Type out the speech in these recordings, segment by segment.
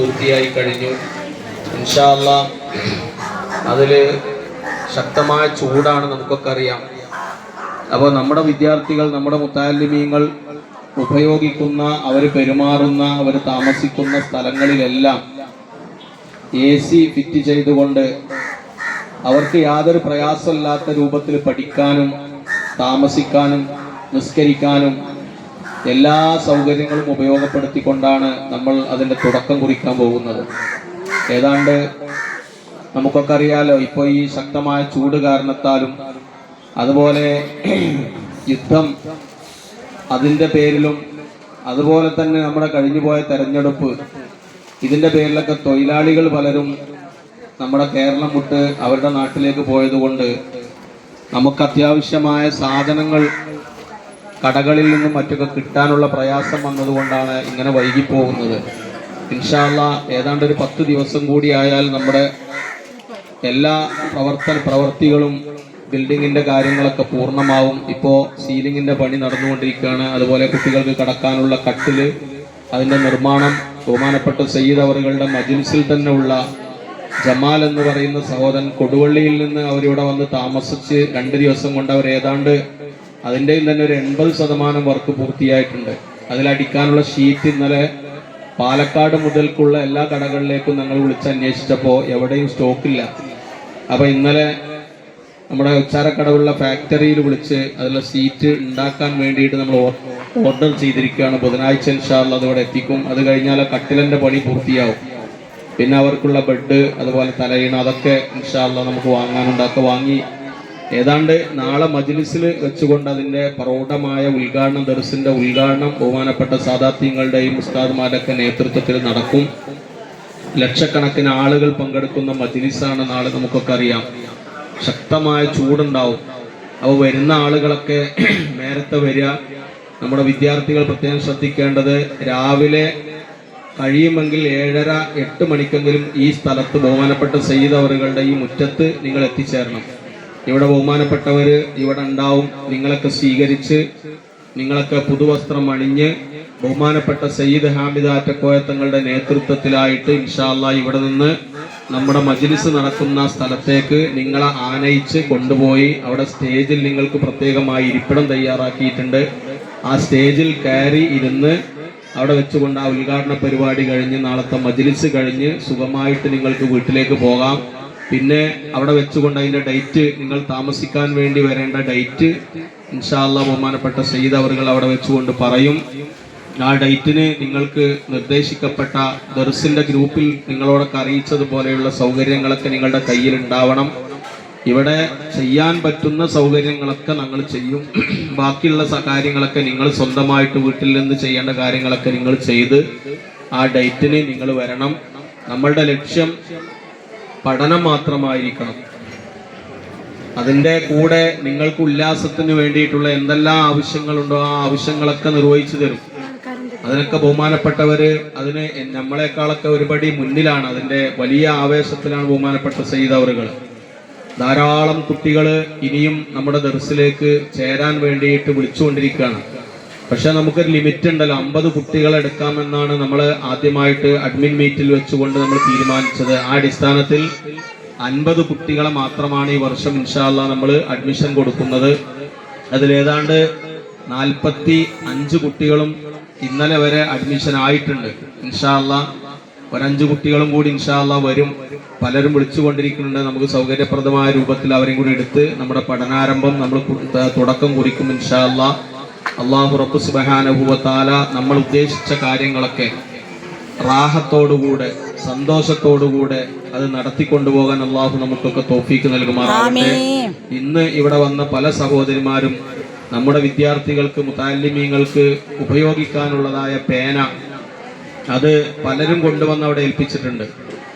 പൂർത്തിയായി കഴിഞ്ഞു. ഇൻഷാ അല്ലാഹ് അതിൽ ശക്തമായ ചൂടാണ്, നമുക്കൊക്കെ അറിയാം. അപ്പോൾ നമ്മുടെ വിദ്യാർത്ഥികൾ, നമ്മുടെ മുത്തഅല്ലിമീങ്ങൾ ഉപയോഗിക്കുന്ന, അവർ പെരുമാറുന്ന, അവർ താമസിക്കുന്ന സ്ഥലങ്ങളിലെല്ലാം AC ഫിറ്റ് ചെയ്തുകൊണ്ട് അവർക്ക് യാതൊരു പ്രയാസമില്ലാത്ത രൂപത്തിൽ പഠിക്കാനും താമസിക്കാനും നിസ്കരിക്കാനും എല്ലാ സൗകര്യങ്ങളും ഉപയോഗപ്പെടുത്തിക്കൊണ്ടാണ് നമ്മൾ അതിൻ്റെ തുടക്കം കുറിക്കാൻ പോകുന്നത്. ഏതാണ്ട് നമുക്കൊക്കെ അറിയാലോ, ഇപ്പോൾ ഈ ശക്തമായ ചൂട് കാരണത്താലും അതുപോലെ യുദ്ധം അതിൻ്റെ പേരിലും അതുപോലെ തന്നെ നമ്മുടെ കഴിഞ്ഞുപോയ തെരഞ്ഞെടുപ്പ്, ഇതിൻ്റെ പേരിലൊക്കെ തൊഴിലാളികൾ പലരും നമ്മുടെ കേരളം വിട്ട് അവരുടെ നാട്ടിലേക്ക് പോയതുകൊണ്ട് നമുക്ക് അത്യാവശ്യമായ സാധനങ്ങൾ കടകളിൽ നിന്നും മറ്റൊക്കെ കിട്ടാനുള്ള പ്രയാസം വന്നതുകൊണ്ടാണ് ഇങ്ങനെ വൈകിപ്പോകുന്നത്. ഇൻഷാ അല്ലാഹ് ഏതാണ്ട് ഒരു 10 ദിവസം കൂടി ആയാൽ നമ്മുടെ എല്ലാ പ്രവർത്തികളും ബിൽഡിങ്ങിൻ്റെ കാര്യങ്ങളൊക്കെ പൂർണ്ണമാവും. ഇപ്പോൾ സീലിങ്ങിൻ്റെ പണി നടന്നുകൊണ്ടിരിക്കുകയാണ്. അതുപോലെ കുട്ടികൾക്ക് കടക്കാനുള്ള കട്ടില്, അതിൻ്റെ നിർമ്മാണം ബഹുമാനപ്പെട്ട സയ്യിദ് അവറുകളുടെ മജ്ലിസിൽ തന്നെ ഉള്ള ജമാൽ എന്ന് പറയുന്ന സഹോദരൻ കൊടുവള്ളിയിൽ നിന്ന് അവരിവിടെ വന്ന് താമസിച്ച് 2 ദിവസം കൊണ്ട് അവർ ഏതാണ്ട് അതിൻ്റെയും തന്നെ ഒരു 80% വർക്ക് പൂർത്തിയായിട്ടുണ്ട്. അതിലടിക്കാനുള്ള ഷീറ്റ് ഇന്നലെ പാലക്കാട് മുതൽക്കുള്ള എല്ലാ കടകളിലേക്കും ഞങ്ങൾ വിളിച്ചന്വേഷിച്ചപ്പോൾ എവിടെയും സ്റ്റോക്കില്ല. അപ്പോൾ ഇന്നലെ നമ്മുടെ ഉച്ചാരക്കടവുള്ള ഫാക്ടറിയിൽ വിളിച്ച് അതിലുള്ള സീറ്റ് ഉണ്ടാക്കാൻ വേണ്ടിയിട്ട് നമ്മൾ ഓർഡർ ചെയ്തിരിക്കുകയാണ്. ബുധനാഴ്ച ഇൻഷാ അല്ലാഹ് അതോടെ എത്തിക്കും. അത് കഴിഞ്ഞാൽ കട്ടിലിൻ്റെ പണി പൂർത്തിയാവും. പിന്നെ അവർക്കുള്ള ബെഡ്, അതുപോലെ തലയിണ, അതൊക്കെ ഇൻഷാ അല്ലാഹ് നമുക്ക് വാങ്ങാനുണ്ടാക്കുക. വാങ്ങി ഏതാണ്ട് നാളെ മജ്ലിസിൽ വെച്ചുകൊണ്ട് അതിൻ്റെ പ്രൗഢമായ ഉദ്ഘാടനം, ദർസിൻ്റെ ഉദ്ഘാടനം ബഹുമാനപ്പെട്ട സാദാത്യങ്ങളുടെയും ഉസ്താദ്മാരുടെയൊക്കെ നേതൃത്വത്തിൽ നടക്കും. ലക്ഷക്കണക്കിന് ആളുകൾ പങ്കെടുക്കുന്ന മജ്ലിസാണ് നാളെ. നമുക്കൊക്കെ അറിയാം ശക്തമായ ചൂടുണ്ടാവും. അപ്പോൾ വരുന്ന ആളുകളൊക്കെ നേരത്തെ വരിക. നമ്മുടെ വിദ്യാർത്ഥികൾ പ്രത്യേകം ശ്രദ്ധിക്കേണ്ടത്, രാവിലെ കഴിയുമെങ്കിൽ 7:30-8 മണിക്കെങ്കിലും ഈ സ്ഥലത്ത് ബഹുമാനപ്പെട്ട സയ്യിദ് അവറുകളുടെ ഈ മുറ്റത്ത് നിങ്ങൾ എത്തിച്ചേരണം. ഇവിടെ ബഹുമാനപ്പെട്ടവർ ഇവിടെ ഉണ്ടാവും. നിങ്ങളൊക്കെ സ്വീകരിച്ച് നിങ്ങളൊക്കെ പുതുവസ്ത്രം അണിഞ്ഞ് ബഹുമാനപ്പെട്ട സയ്യിദ് ഹാമിദ് ആറ്റക്കോയ തങ്ങളുടെ നേതൃത്വത്തിലായിട്ട് ഇൻഷാ അല്ലാഹ് ഇവിടെ നിന്ന് നമ്മുടെ മജ്ലിസ് നടക്കുന്ന സ്ഥലത്തേക്ക് നിങ്ങളെ ആനയിച്ച് കൊണ്ടുപോയി അവിടെ സ്റ്റേജിൽ നിങ്ങൾക്ക് പ്രത്യേകമായി ഇരിപ്പിടം തയ്യാറാക്കിയിട്ടുണ്ട്. ആ സ്റ്റേജിൽ കയറി ഇരുന്ന് അവിടെ വെച്ചുകൊണ്ട് ആ ഉദ്ഘാടന പരിപാടി കഴിഞ്ഞ് നാളത്തെ മജ്ലിസ് കഴിഞ്ഞ് സുഖമായിട്ട് നിങ്ങൾക്ക് വീട്ടിലേക്ക് പോകാം. പിന്നെ അവിടെ വെച്ചുകൊണ്ട് അതിൻ്റെ ഡേറ്റ്, നിങ്ങൾ താമസിക്കാൻ വേണ്ടി വരേണ്ട ഡേറ്റ് ഇൻഷാ അല്ലാഹ് ബഹുമാനപ്പെട്ട സയ്യിദ് അവറുകൾ അവിടെ വെച്ചുകൊണ്ട് പറയും. ആ ഡേറ്റിന് നിങ്ങൾക്ക് നിർദ്ദേശിക്കപ്പെട്ട ദർസിൻ്റെ ഗ്രൂപ്പിൽ നിങ്ങളോടൊക്കെ അറിയിച്ചതുപോലെയുള്ള സൗകര്യങ്ങളൊക്കെ നിങ്ങളുടെ കയ്യിൽ ഉണ്ടാവണം. ഇവിടെ ചെയ്യാൻ പറ്റുന്ന സൗകര്യങ്ങളൊക്കെ ഞങ്ങൾ ചെയ്യും. ബാക്കിയുള്ള കാര്യങ്ങളൊക്കെ നിങ്ങൾ സ്വന്തമായിട്ട് വീട്ടിൽ നിന്ന് ചെയ്യേണ്ട കാര്യങ്ങളൊക്കെ നിങ്ങൾ ചെയ്ത് ആ ഡേറ്റിന് നിങ്ങൾ വരണം. നമ്മളുടെ ലക്ഷ്യം പഠനം മാത്രമായിരിക്കണം. അതിൻ്റെ കൂടെ നിങ്ങൾക്ക് ഉല്ലാസത്തിന് വേണ്ടിയിട്ടുള്ള എന്തെല്ലാം ആവശ്യങ്ങളുണ്ടോ ആ ആവശ്യങ്ങളൊക്കെ നിർവഹിച്ചു തരും. അതിനൊക്കെ ബഹുമാനപ്പെട്ടവർ അതിന് നമ്മളെക്കാളൊക്കെ ഒരുപടി മുന്നിലാണ്. അതിൻ്റെ വലിയ ആവേശത്തിലാണ് ബഹുമാനപ്പെട്ട സയ്യിദ് അവറുകൾ. ധാരാളം കുട്ടികൾ ഇനിയും നമ്മുടെ ദർസിലേക്ക് ചേരാൻ വേണ്ടിയിട്ട് വിളിച്ചുകൊണ്ടിരിക്കുകയാണ്. പക്ഷെ നമുക്കൊരു ലിമിറ്റ് ഉണ്ടല്ലോ. 50 കുട്ടികളെ എടുക്കാമെന്നാണ് നമ്മൾ ആദ്യമായിട്ട് അഡ്മിൻ മീറ്റിൽ വെച്ചുകൊണ്ട് നമ്മൾ തീരുമാനിച്ചത്. ആ അടിസ്ഥാനത്തിൽ 50 കുട്ടികളെ മാത്രമാണ് ഈ വർഷം ഇൻഷാ അല്ലാഹ് നമ്മൾ അഡ്മിഷൻ കൊടുക്കുന്നത്. അതിലേതാണ്ട് 45 കുട്ടികളും ഇന്നലെ വരെ അഡ്മിഷൻ ആയിട്ടുണ്ട്. ഇൻഷാ അല്ലാഹ് ഒരു 5 കുട്ടികളും കൂടി ഇൻഷാ അല്ലാഹ് വരും. പലരും വിളിച്ചുകൊണ്ടിരിക്കുന്നുണ്ട്. നമുക്ക് സൗകര്യപ്രദമായ രൂപത്തിൽ അവരെയും കൂടി എടുത്ത് നമ്മുടെ പഠനാരംഭം നമ്മൾ തുടക്കം കുറിക്കും ഇൻഷാ അല്ലാഹ്. അല്ലാഹു റബ്ബ് സുബ്ഹാനഹു വ തആല നമ്മൾ ഉദ്ദേശിച്ച കാര്യങ്ങളൊക്കെ റാഹത്തോടുകൂടെ സന്തോഷത്തോടുകൂടെ അത് നടത്തിക്കൊണ്ടുപോകാൻ അല്ലാഹു നമുക്കൊക്കെ തൗഫീക്ക് നൽകുമാറാകട്ടെ. ഇന്ന് ഇവിടെ വന്ന പല സഹോദരിമാരും നമ്മുടെ വിദ്യാർത്ഥികൾക്ക്, മുതഅല്ലിമീങ്ങൾക്ക് ഉപയോഗിക്കാനുള്ളതായ പേന അത് പലരും കൊണ്ടുവന്ന് അവിടെ ഏൽപ്പിച്ചിട്ടുണ്ട്.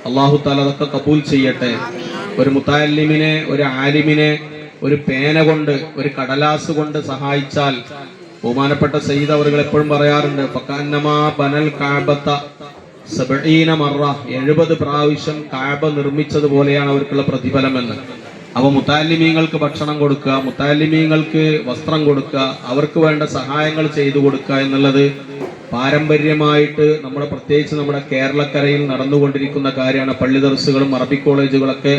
അല്ലാഹു തആല അതൊക്കെ കബൂൽ ചെയ്യട്ടെ. ഒരു മുതഅല്ലിമിനെ, ഒരു ആലിമിനെ ഒരു പേന കൊണ്ട്, ഒരു കടലാസ് കൊണ്ട് സഹായിച്ചാൽ, ബഹുമാനപ്പെട്ട സയ്യിദ് അവറുകൾ എപ്പോഴും പറയാറുണ്ട്, ഫകഅന്നമാ ബനൽ കഅബത 70 മറ, 70 പ്രാവശ്യം കഅബ നിർമ്മിച്ചതുപോലെയാണ് അവർക്കുള്ള പ്രതിഫലമെന്ന്. അപ്പോൾ മുതഅല്ലിമീങ്ങൾക്ക് ഭക്ഷണം കൊടുക്കുക, മുതഅല്ലിമീങ്ങൾക്ക് വസ്ത്രം കൊടുക്കുക, അവർക്ക് വേണ്ട സഹായങ്ങൾ ചെയ്തു കൊടുക്കുക എന്നുള്ളത് പാരമ്പര്യമായിട്ട് നമ്മുടെ പ്രത്യേകിച്ച് നമ്മുടെ കേരളക്കരയിൽ നടന്നുകൊണ്ടിരിക്കുന്ന കാര്യമാണ്. പള്ളി ദർസുകളും അറബി കോളേജുകളൊക്കെ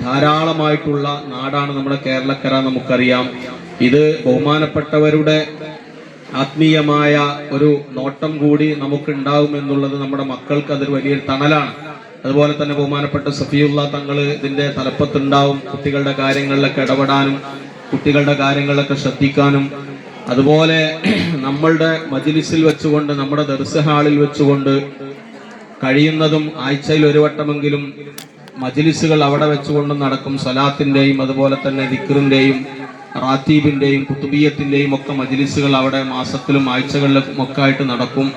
ധാരാളമായിട്ടുള്ള നാടാണ് നമ്മുടെ കേരളക്കര, നമുക്കറിയാം. ഇത് ബഹുമാനപ്പെട്ടവരുടെ ആത്മീയമായ ഒരു നോട്ടം കൂടി നമുക്ക് ഉണ്ടാവും എന്നുള്ളത് നമ്മുടെ മക്കൾക്ക് അതൊരു വലിയൊരു തണലാണ്. അതുപോലെ തന്നെ ബഹുമാനപ്പെട്ട സഫിയുള്ള തങ്ങൾ ഇതിന്റെ തലപ്പത്തുണ്ടാവും. കുട്ടികളുടെ കാര്യങ്ങളിലൊക്കെ ഇടപെടാനും കുട്ടികളുടെ കാര്യങ്ങളിലൊക്കെ ശ്രദ്ധിക്കാനും, അതുപോലെ നമ്മളുടെ മജ്ലിസിൽ വെച്ചുകൊണ്ട് നമ്മുടെ ദർസ് ഹാളിൽ വെച്ചുകൊണ്ട് കഴിയുന്നതും ആഴ്ചയിൽ ഒരു വട്ടമെങ്കിലും മജ്ലിസുകൾ അവിടെ വെച്ചുകൊണ്ട് നടക്കും. സലാത്തിന്റെയും അതുപോലെ തന്നെ ദിക്റിന്റെയും റാത്തീബിന്റെയും കുത്തുബിയത്തിന്റെയും ഒക്കെ മജ്ലിസുകൾ അവിടെ മാസത്തിലും ആഴ്ചകളിലും ഒക്കെ ആയിട്ട് നടക്കും.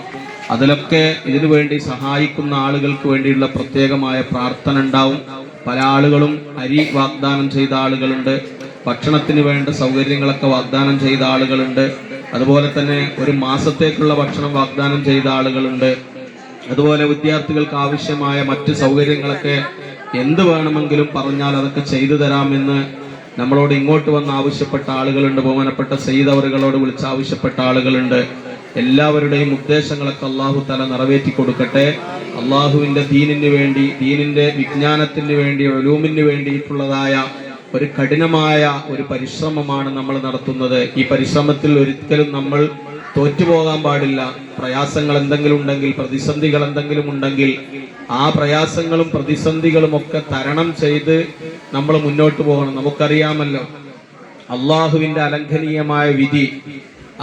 അതിലൊക്കെ ഇതിനു വേണ്ടി സഹായിക്കുന്ന ആളുകൾക്ക് വേണ്ടിയുള്ള പ്രത്യേകമായ പ്രാർത്ഥന ഉണ്ടാവും. പല ആളുകളും അരി വാഗ്ദാനം ചെയ്ത ആളുകളുണ്ട്, ഭക്ഷണത്തിന് വേണ്ട സൗകര്യങ്ങളൊക്കെ വാഗ്ദാനം ചെയ്ത ആളുകളുണ്ട്, അതുപോലെ തന്നെ ഒരു മാസത്തേക്കുള്ള ഭക്ഷണം വാഗ്ദാനം ചെയ്ത ആളുകളുണ്ട്. അതുപോലെ വിദ്യാർത്ഥികൾക്ക് ആവശ്യമായ മറ്റ് സൗകര്യങ്ങളൊക്കെ എന്ത് വേണമെങ്കിലും പറഞ്ഞാൽ അതൊക്കെ ചെയ്തു തരാമെന്ന് നമ്മളോട് ഇങ്ങോട്ട് വന്ന് ആവശ്യപ്പെട്ട ആളുകളുണ്ട്. ബഹുമാനപ്പെട്ട സയ്യിദ് അവറുകളോട് വിളിച്ച് ആവശ്യപ്പെട്ട ആളുകളുണ്ട്. എല്ലാവരുടെയും ഉദ്ദേശങ്ങളൊക്കെ അള്ളാഹു തആല നിറവേറ്റി കൊടുക്കട്ടെ. അള്ളാഹുവിന്റെ ദീനിന് വേണ്ടി, ദീനിന്റെ വിജ്ഞാനത്തിന് വേണ്ടി, ഉലൂമിന് വേണ്ടിയിട്ടുള്ളതായ ഒരു കഠിനമായ ഒരു പരിശ്രമമാണ് നമ്മൾ നടത്തുന്നത്. ഈ പരിശ്രമത്തിൽ ഒരിക്കലും നമ്മൾ തോറ്റുപോകാൻ പാടില്ല. പ്രയാസങ്ങൾ എന്തെങ്കിലും ഉണ്ടെങ്കിൽ, പ്രതിസന്ധികൾ എന്തെങ്കിലും ഉണ്ടെങ്കിൽ ആ പ്രയാസങ്ങളും പ്രതിസന്ധികളും ഒക്കെ തരണം ചെയ്ത് നമ്മൾ മുന്നോട്ട് പോകണം. നമുക്കറിയാമല്ലോ അള്ളാഹുവിന്റെ അലംഘനീയമായ വിധി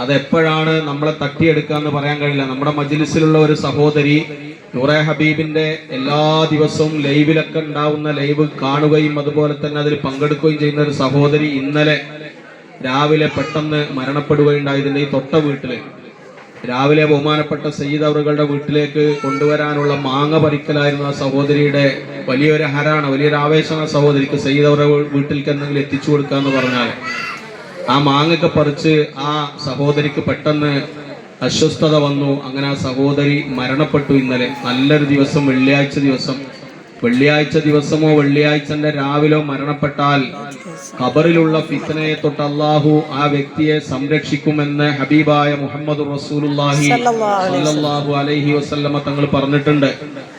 അതെപ്പോഴാണ് നമ്മളെ തട്ടിയെടുക്കുക എന്ന് പറയാൻ കഴിയില്ല. നമ്മുടെ മജ്ലിസിലുള്ള ഒരു സഹോദരി നൂറെ ഹബീബിന്റെ എല്ലാ ദിവസവും ലൈവിലൊക്കെ ഉണ്ടാവുന്ന ലൈവ് കാണുകയും അതുപോലെ തന്നെ അതിൽ പങ്കെടുക്കുകയും ചെയ്യുന്ന ഒരു സഹോദരി ഇന്നലെ രാവിലെ പെട്ടെന്ന് മരണപ്പെടുകയുണ്ടായി. ഇതിന്റെ ഈ തൊട്ട വീട്ടില് രാവിലെ ബഹുമാനപ്പെട്ട സയ്യിദ് അവറുകളുടെ വീട്ടിലേക്ക് കൊണ്ടുവരാനുള്ള മാങ്ങ പറിക്കലായിരുന്നു ആ സഹോദരിയുടെ വലിയൊരു ഹരാണ്, വലിയൊരു ആവേശമാണ് സഹോദരിക്ക്. സയ്യിദ് അവരുടെ വീട്ടിലേക്ക് എന്തെങ്കിലും എത്തിച്ചു കൊടുക്കുക എന്ന് പറഞ്ഞാൽ ആ മാങ്ങൊക്കെ പറിച്ച് ആ സഹോദരിക്ക് പെട്ടെന്ന് അസ്വസ്ഥത വന്നു. അങ്ങനെ ആ സഹോദരി മരണപ്പെട്ടു ഇന്നലെ. നല്ലൊരു ദിവസം, വെള്ളിയാഴ്ച ദിവസമോ വെള്ളിയാഴ്ചന്റെ രാവിലോ മരണപ്പെട്ടാൽ ഖബറിലുള്ള ഫിത്നയെ തൊട്ട് അള്ളാഹു ആ വ്യക്തിയെ സംരക്ഷിക്കുമെന്ന് ഹബീബായ മുഹമ്മദ് റസൂലുള്ളാഹി സ്വല്ലല്ലാഹു അലൈഹി വസല്ലമ തങ്ങൾ പറഞ്ഞിട്ടുണ്ട്.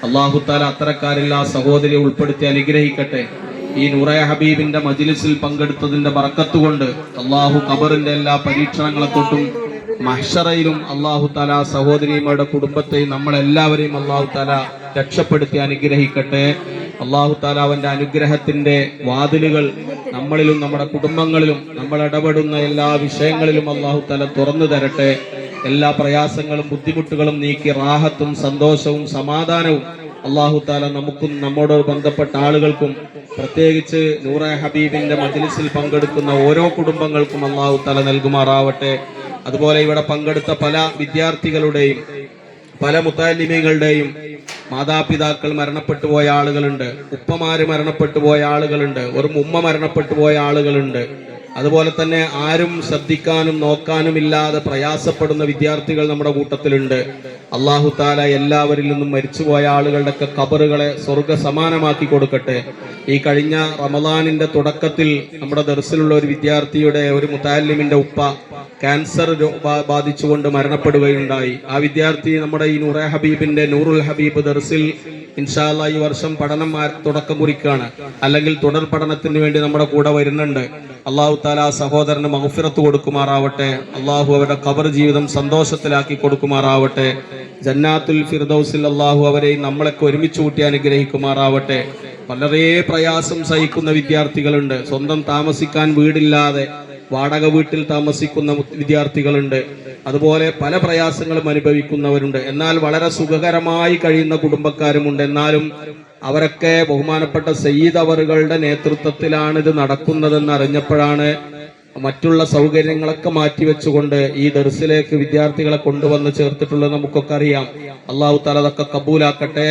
അള്ളാഹു തആല അത്തരക്കാരിൽ ആ സഹോദരിയെ ഉൾപ്പെടുത്തി അനുഗ്രഹിക്കട്ടെ. ഈ നൂറെ ഹബീബിന്റെ മജ്ലിസിൽ പങ്കെടുത്തതിന്റെ ബറക്കത്ത് കൊണ്ട് അള്ളാഹു ഖബറിന്റെ എല്ലാ പരീക്ഷണങ്ങളെ തൊട്ടും മഹ്ശറയിലും അള്ളാഹു തആല സഹോദരിയുടെ കുടുംബത്തെയും നമ്മളെല്ലാവരെയും അള്ളാഹു തആല രക്ഷപ്പെടുത്തി അനുഗ്രഹിക്കട്ടെ. അള്ളാഹു തആല അവന്റെ അനുഗ്രഹത്തിന്റെ വാതിലുകൾ നമ്മളിലും നമ്മുടെ കുടുംബങ്ങളിലും നമ്മൾ ഇടപെടുന്ന എല്ലാ വിഷയങ്ങളിലും അള്ളാഹു തആല തുറന്നു തരട്ടെ. എല്ലാ പ്രയാസങ്ങളും ബുദ്ധിമുട്ടുകളും നീക്കി റാഹത്തും സന്തോഷവും സമാധാനവും അള്ളാഹു തആല നമുക്കും നമ്മോട് ബന്ധപ്പെട്ട ആളുകൾക്കും പ്രത്യേകിച്ച് നൂറെ ഹബീബിന്റെ മജ്ലിസിൽ പങ്കെടുക്കുന്ന ഓരോ കുടുംബങ്ങൾക്കും അള്ളാഹു തആല നൽകുമാറാവട്ടെ. അതുപോലെ ഇവിടെ പങ്കെടുത്ത പല വിദ്യാർത്ഥികളുടെയും പല മുത്തഅല്ലിമീങ്ങളുടെയും മാതാപിതാക്കൾ മരണപ്പെട്ടു പോയ ആളുകളുണ്ട്, ഉപ്പമാര് മരണപ്പെട്ടു പോയ ആളുകളുണ്ട്, ഒരു ഉമ്മ മരണപ്പെട്ടു പോയ ആളുകളുണ്ട്. അതുപോലെ തന്നെ ആരും ശ്രദ്ധിക്കാനും നോക്കാനും ഇല്ലാതെ പ്രയാസപ്പെടുന്ന വിദ്യാർത്ഥികൾ നമ്മുടെ കൂട്ടത്തിലുണ്ട്. അല്ലാഹു തആല എല്ലാവരിൽ നിന്നും മരിച്ചുപോയ ആളുകളുടെ ഖബറുകളെ സ്വർഗ്ഗ സമാനമാക്കി കൊടുക്കട്ടെ. ഈ കഴിഞ്ഞ റമദാനിന്റെ തുടക്കത്തിൽ നമ്മുടെ ദർസിലുള്ള ഒരു വിദ്യാർത്ഥിയുടെ, ഒരു മുതഅല്ലിമിന്റെ ഉപ്പ ക്യാൻസർ ബാധിച്ചുകൊണ്ട് മരണപ്പെടുകയുണ്ടായി. ആ വിദ്യാർത്ഥി നമ്മുടെ ഈ നൂറെ ഹബീബിന്റെ നൂറുൽ ഹബീബ് ദർസിൽ ഇൻഷാ അല്ലാഹ് ഈ വർഷം പഠനം തുടക്കം കുറിക്കുകയാണ്, അല്ലെങ്കിൽ തുടർ പഠനത്തിന് വേണ്ടി നമ്മുടെ കൂടെ വരുന്നുണ്ട്. അല്ലാഹു തആല ആ സഹോദരന് മഗ്ഫിറത്ത് കൊടുക്കുമാറാവട്ടെ. അല്ലാഹു അവരുടെ ഖബർ ജീവിതം സന്തോഷത്തിലാക്കി കൊടുക്കുമാറാവട്ടെ. ജന്നാത്തുൽ ഫിർദൗസിൽ അല്ലാഹു അവരെയും നമ്മളൊക്കെ ഒരുമിച്ച് കൂട്ടി അനുഗ്രഹിക്കുമാറാവട്ടെ. വളരെ പ്രയാസം സഹിക്കുന്ന വിദ്യാർത്ഥികളുണ്ട്. സ്വന്തം താമസിക്കാൻ വീടില്ലാതെ വാടക വീട്ടിൽ താമസിക്കുന്ന വിദ്യാർത്ഥികളുണ്ട്. അതുപോലെ പല പ്രയാസങ്ങളും അനുഭവിക്കുന്നവരുണ്ട്. എന്നാൽ വളരെ സുഖകരമായി കഴിയുന്ന കുടുംബക്കാരുമുണ്ട്. എന്നാലും അവരൊക്കെ ബഹുമാനപ്പെട്ട സയ്യിദ് അവറുകളുടെ നേതൃത്വത്തിലാണ് ഇത് നടക്കുന്നതെന്ന് അറിഞ്ഞപ്പോഴാണ് മറ്റുള്ള സൗകര്യങ്ങളൊക്കെ മാറ്റിവെച്ചുകൊണ്ട് ഈ ദർസിലേക്ക് വിദ്യാർത്ഥികളെ കൊണ്ടുവന്ന് ചേർത്തിട്ടുള്ളത്. നമുക്കൊക്കെ അറിയാം. അല്ലാഹു തആല അതൊക്കെ കബൂലാക്കട്ടെ.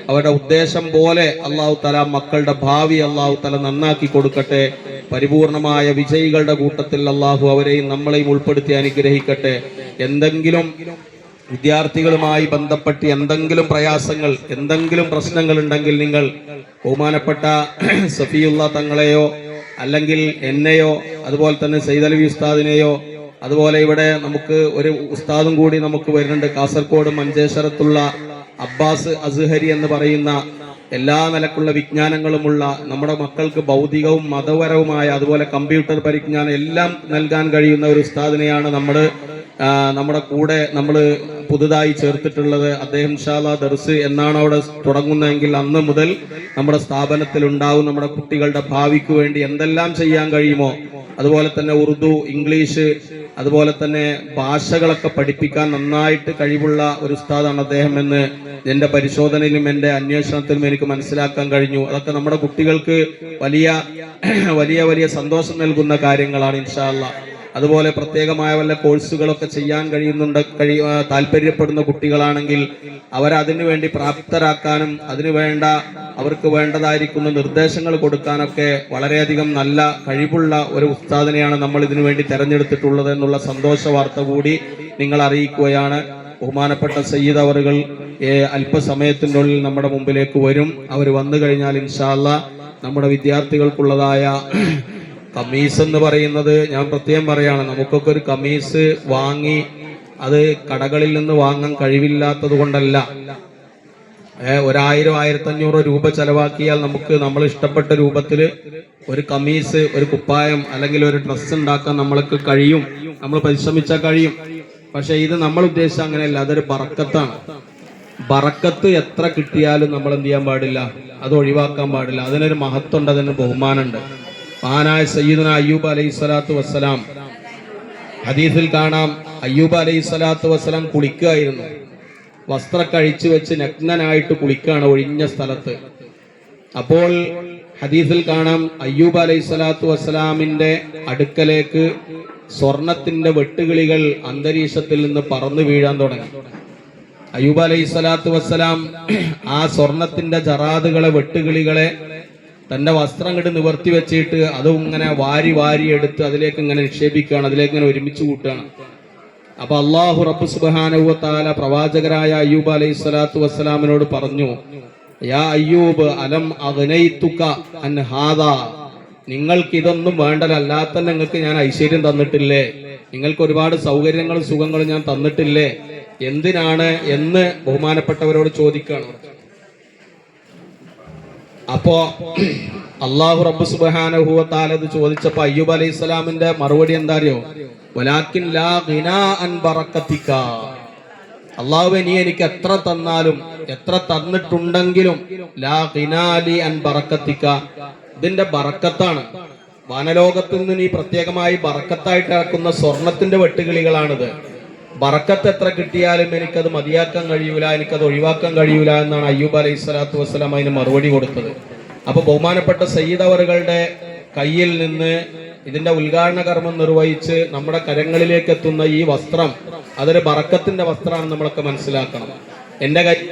അവരുടെ ഉദ്ദേശം പോലെ അല്ലാഹു തആല മക്കളുടെ ഭാവി അല്ലാഹു തആല നന്നാക്കി കൊടുക്കട്ടെ. പരിപൂർണമായ വിജയികളുടെ കൂട്ടത്തിൽ അല്ലാഹു അവരെയും നമ്മളെയും ഉൾപ്പെടുത്തി അനുഗ്രഹിക്കട്ടെ. എന്തെങ്കിലും വിദ്യാർത്ഥികളുമായി ബന്ധപ്പെട്ട് എന്തെങ്കിലും പ്രയാസങ്ങൾ, എന്തെങ്കിലും പ്രശ്നങ്ങൾ ഉണ്ടെങ്കിൽ നിങ്ങൾ ബഹുമാനപ്പെട്ട സഫിയുള്ള തങ്ങളെയോ അല്ലെങ്കിൽ എന്നെയോ അതുപോലെ തന്നെ സയ്യിദ് അലവി ഉസ്താദിനെയോ അതുപോലെ ഇവിടെ നമുക്ക് ഒരു ഉസ്താദും കൂടി നമുക്ക് വരുന്നുണ്ട്, കാസർഗോഡ് മഞ്ചേശ്വരത്തുള്ള അബ്ബാസ് അസ്ഹരി എന്ന് പറയുന്ന എല്ലാ നിലക്കുള്ള വിജ്ഞാനങ്ങളുമുള്ള നമ്മുടെ മക്കൾക്ക് ഭൗതികവും മതപരവുമായ അതുപോലെ കമ്പ്യൂട്ടർ പരിജ്ഞാനം എല്ലാം നൽകാൻ കഴിയുന്ന ഒരു ഉസ്താദിനെയാണ് നമ്മുടെ കൂടെ നമ്മൾ പുതുതായി ചേർത്തിട്ടുള്ളത്. അദ്ദേഹം ഇൻഷാ അല്ലാഹ് ദർസ് എന്നാണ് അവിടെ തുടങ്ങുന്നതെങ്കിൽ അന്ന് മുതൽ നമ്മുടെ സ്ഥാപനത്തിൽ ഉണ്ടാവും. നമ്മുടെ കുട്ടികളുടെ ഭാവിക്ക് വേണ്ടി എന്തെല്ലാം ചെയ്യാൻ കഴിയുമോ, അതുപോലെ തന്നെ ഉറുദു, ഇംഗ്ലീഷ്, അതുപോലെ തന്നെ ഭാഷകളൊക്കെ പഠിപ്പിക്കാൻ നന്നായിട്ട് കഴിവുള്ള ഒരു ഉസ്താദാണ് അദ്ദേഹം എന്ന് എന്റെ പരിശോധനയിലും എന്റെ അന്വേഷണത്തിലും എനിക്ക് മനസ്സിലാക്കാൻ കഴിഞ്ഞു. അതൊക്കെ നമ്മുടെ കുട്ടികൾക്ക് വലിയ വലിയ വലിയ സന്തോഷം നൽകുന്ന കാര്യങ്ങളാണ് ഇൻഷാ അല്ലാഹ്. അതുപോലെ പ്രത്യേകമായ വല്ല കോഴ്സുകളൊക്കെ ചെയ്യാൻ താല്പര്യപ്പെടുന്ന കുട്ടികളാണെങ്കിൽ അവരതിനു വേണ്ടി പ്രാപ്തരാക്കാനും അവർക്ക് വേണ്ടതായിരിക്കുന്ന നിർദ്ദേശങ്ങൾ കൊടുക്കാനൊക്കെ വളരെയധികം നല്ല കഴിവുള്ള ഒരു ഉസ്താദിനെയാണ് നമ്മൾ ഇതിനു വേണ്ടി തെരഞ്ഞെടുത്തിട്ടുള്ളത് എന്നുള്ള സന്തോഷ വാർത്ത കൂടി നിങ്ങൾ അറിയിക്കുകയാണ്. ബഹുമാനപ്പെട്ട സയ്യിദ് അവറുകൾ അല്പസമയത്തിൻ്റെ ഉള്ളിൽ നമ്മുടെ മുമ്പിലേക്ക് വരും. അവർ വന്നു കഴിഞ്ഞാൽ ഇൻഷാ അല്ലാഹ് നമ്മുടെ വിദ്യാർത്ഥികൾക്കുള്ളതായ കമീസ് എന്ന് പറയുന്നത് ഞാൻ പ്രത്യേകം പറയാണ്, നമുക്കൊക്കെ ഒരു കമീസ് വാങ്ങി അത് കടകളിൽ നിന്ന് വാങ്ങാൻ കഴിവില്ലാത്തത് കൊണ്ടല്ല. 1000-1500 രൂപ ചെലവാക്കിയാൽ നമുക്ക് നമ്മൾ ഇഷ്ടപ്പെട്ട രൂപത്തിൽ ഒരു കമീസ്, ഒരു കുപ്പായം അല്ലെങ്കിൽ ഒരു ഡ്രസ്സ് ഉണ്ടാക്കാൻ നമ്മൾക്ക് കഴിയും, നമ്മൾ പരിശ്രമിച്ചാൽ കഴിയും. പക്ഷെ ഇത് നമ്മൾ ഉദ്ദേശിച്ച അങ്ങനെയല്ല, അതൊരു ബറക്കത്താണ്. ബറക്കത്ത് എത്ര കിട്ടിയാലും നമ്മൾ എന്ത് ചെയ്യാൻ പാടില്ല, അത് ഒഴിവാക്കാൻ പാടില്ല. അതിനൊരു മഹത്വമുണ്ട്, അതിന് ബഹുമാനമുണ്ട്. മഹാനായ സയ്യിദുന അയ്യൂബ് അലൈഹി സ്വലാത്തു വസ്സലാം, ഹദീസിൽ കാണാം, അയ്യൂബ് അലൈഹി സ്വലാത്തു വസ്സലാം കുളിക്കുകയായിരുന്നു. വസ്ത്രം കഴിച്ചു വെച്ച് നഗ്നനായിട്ട് കുളിക്കുകയാണ് ഒഴിഞ്ഞ സ്ഥലത്ത്. അപ്പോൾ ഹദീസിൽ കാണാം, അയ്യൂബ് അലൈഹി സ്വലാത്തു വസ്സലാമിന്റെ അടുക്കലേക്ക് സ്വർണത്തിന്റെ വെട്ടുകിളികൾ അന്തരീക്ഷത്തിൽ നിന്ന് പറന്നു വീഴാൻ തുടങ്ങി. അയ്യൂബ് അലൈഹി സ്വലാത്തു വസ്സലാം ആ സ്വർണത്തിന്റെ ജറാദുകളെ, വെട്ടുകിളികളെ തന്റെ വസ്ത്രം കണ്ട് നിവർത്തി വെച്ചിട്ട് അതും ഇങ്ങനെ വാരി വാരി എടുത്ത് അതിലേക്ക് ഇങ്ങനെ നിക്ഷേപിക്കുകയാണ്, അതിലേക്ക് ഇങ്ങനെ ഒരുമിച്ച് കൂട്ടുകയാണ്. അപ്പൊ അള്ളാഹു റബ്ബ് സുബ്ഹാനഹു വ തആല പ്രവാചകരായ അയ്യൂബ് അലൈഹി സ്വലാത്തു വസ്സലാമിനോട് പറഞ്ഞു, യാ അയ്യൂബ് അലം അഗ്നൈതുക അൻ ഹാദാ, നിങ്ങൾക്ക് ഇതൊന്നും വേണ്ടതല്ലാത്ത നിങ്ങൾക്ക് ഞാൻ ഐശ്വര്യം തന്നിട്ടില്ലേ, നിങ്ങൾക്ക് ഒരുപാട് സൗകര്യങ്ങളും സുഖങ്ങളും ഞാൻ തന്നിട്ടില്ലേ, എന്തിനാണ് എന്ന് ബഹുമാനപ്പെട്ടവരോട് ചോദിക്കുകയാണ്. അപ്പോ അള്ളാഹു റബ്ബ് സുബ്ഹാനഹു വ തആല ഇത് ചോദിച്ചപ്പോ അയ്യൂബ് അലൈഹി സ്വലാമിന്റെ മറുപടി എന്താ അറിയോ? വലാകിൻ ലാ ഗിനാ അൻ ബറക്കതിക, അള്ളാഹുവേ നീ എനിക്ക് എത്ര തന്നാലും എത്ര തന്നിട്ടുണ്ടെങ്കിലും ലാ ഗിനാ ലി അൻ ബറക്കതിക, ഇതിന്റെ ബറക്കത്താണ്. വാനലോകത്തിൽ നിന്ന് നീ പ്രത്യേകമായി ബറക്കത്തായിട്ട് ഇറക്കുന്ന സ്വർണത്തിന്റെ വെട്ടുകിളികളാണിത്. ബറക്കത്ത് എത്ര കിട്ടിയാലും എനിക്കത് മതിയാക്കാൻ കഴിയൂല, എനിക്കത് ഒഴിവാക്കാൻ കഴിയൂല എന്നാണ് അയ്യൂബ് അലൈഹി സ്വലാത്തു വസ്സലാം അതിന് മറുപടി കൊടുത്തത്. അപ്പൊ ബഹുമാനപ്പെട്ട സയ്യിദ് അവറുകളുടെ കയ്യിൽ നിന്ന് ഇതിന്റെ ഉദ്ഘാടന കർമ്മം നിർവഹിച്ച് നമ്മുടെ കരങ്ങളിലേക്ക് എത്തുന്ന ഈ വസ്ത്രം അതൊരു ബറക്കത്തിന്റെ വസ്ത്രമാണെന്ന് നമ്മളൊക്കെ മനസ്സിലാക്കണം. എന്റെ കയ്യിൽ